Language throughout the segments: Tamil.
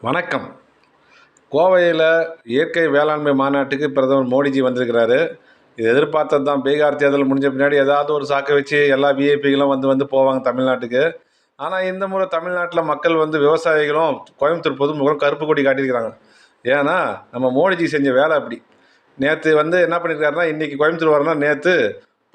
வணக்கம். கோவையில் இயற்கை வேளாண்மை மாநாட்டுக்கு பிரதமர் மோடிஜி வந்திருக்கிறாரு. இது எதிர்பார்த்தது தான். பீகார் தேர்தல் முடிஞ்ச பின்னாடி ஏதாவது ஒரு சாக்கை வச்சு எல்லா விஐபிகளும் வந்து போவாங்க தமிழ்நாட்டுக்கு. ஆனால் இந்த முறை தமிழ்நாட்டில் மக்கள் விவசாயிகளும் கோயம்புத்தூர் பொதுமக்களும் கருப்பு கொடி காட்டியிருக்கிறாங்க. ஏன்னா நம்ம மோடிஜி செஞ்ச வேலை அப்படி. நேற்று என்ன பண்ணியிருக்காருன்னா, இன்றைக்கி கோயம்புத்தூர் வரனா, நேற்று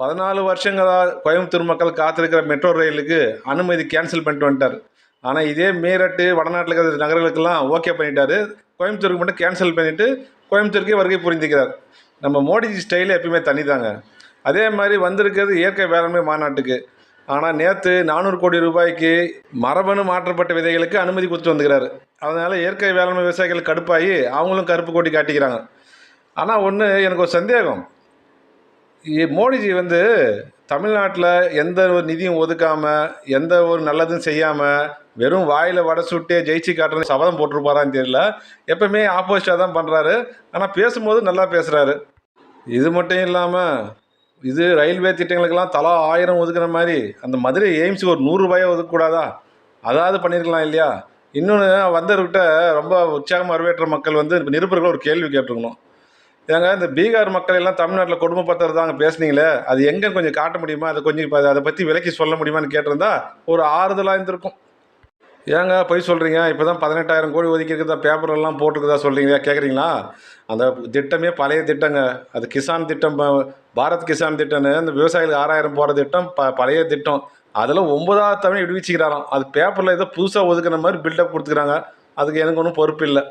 14 வருஷங்களாக கோயம்புத்தூர் மக்கள் காத்திருக்கிற மெட்ரோ ரயிலுக்கு அனுமதி கேன்சல் பண்ணிட்டு வந்துட்டார். ஆனால் இதே மீரட்டு வடநாட்டில் இருக்கிற நகரங்களுக்கெல்லாம் ஓகே பண்ணிட்டாரு. கோயம்புத்தூருக்கு மட்டும் கேன்சல் பண்ணிவிட்டு கோயம்புத்தூருக்கே வருகை புரிந்துக்கிறார். நம்ம மோடிஜி ஸ்டைலே எப்பயுமே தனி தாங்க. அதே மாதிரி வந்திருக்கிறது இயற்கை வேளாண்மை மாநாட்டுக்கு. ஆனால் நேற்று 400 கோடி ரூபாய்க்கு மரபணு மாற்றப்பட்ட விதைகளுக்கு அனுமதி கொடுத்துட்டு வந்துக்கிறாரு. அதனால் இயற்கை வேளாண்மை விவசாயிகள் கடுப்பாகி அவங்களும் கருப்பு கொடி காட்டிக்கிறாங்க. ஆனால் ஒன்று, எனக்கு ஒரு சந்தேகம். மோடிஜி தமிழ்நாட்டில் எந்த ஒரு நிதியும் ஒதுக்காமல், எந்த ஒரு நல்லதும் செய்யாமல், வெறும் வாயில் வடை சுட்டே ஜெயிச்சு காட்டுறது சபதம் போட்டிருப்பாரான்னு தெரியல. எப்பவுமே ஆப்போசிட்டாக தான் பண்ணுறாரு. ஆனால் பேசும்போது நல்லா பேசுகிறாரு. இது மட்டும் இல்லாமல், இது ரயில்வே திட்டங்களுக்கெல்லாம் தலா 1000 ஒதுக்குற மாதிரி அந்த மதுரை எய்ம்ஸுக்கு ஒரு 100 ரூபாயை ஒதுக்கக்கூடாதா? அதாவது பண்ணியிருக்கலாம் இல்லையா? இன்னொன்று, வந்தவர்கிட்ட ரொம்ப உற்சாகமாக வரவேற்ற மக்கள் நிருபர்கள் ஒரு கேள்வி கேட்டிருக்கணும். ஏங்க, இந்த பீகார் மக்கள் எல்லாம் தமிழ்நாட்டில் கொடுமைப்படுத்துறதாங்க பேசுனீங்களே, அது எங்கே கொஞ்சம் காட்ட முடியுமா? அதை கொஞ்சம் இப்போ அதை பற்றி விலக்கி சொல்ல முடியுமான்னு கேட்டிருந்தா ஒரு ஆறுதலாக இருந்திருக்கும். ஏங்க பொய் சொல்கிறீங்க? இப்போ தான் 18,000 கோடி ஒதுக்கி இருக்கிறதா பேப்பரெல்லாம் போட்டுருக்குதா சொல்கிறீங்க, கேட்குறீங்களா? அந்த திட்டமே பழைய திட்டங்க. அது கிசான் திட்டம், பாரத் கிசான் திட்டம்னு இந்த விவசாயிகளுக்கு 6000 போகிற திட்டம் பழைய திட்டம். அதில் 9வது தவணை விடுவிச்சுக்கிறாராம். அது பேப்பரில் ஏதோ புதுசாக ஒதுக்குற மாதிரி பில்டப் கொடுத்துக்கிறாங்க. அதுக்கு எனக்கு ஒன்றும் பொறுப்பு இல்லை.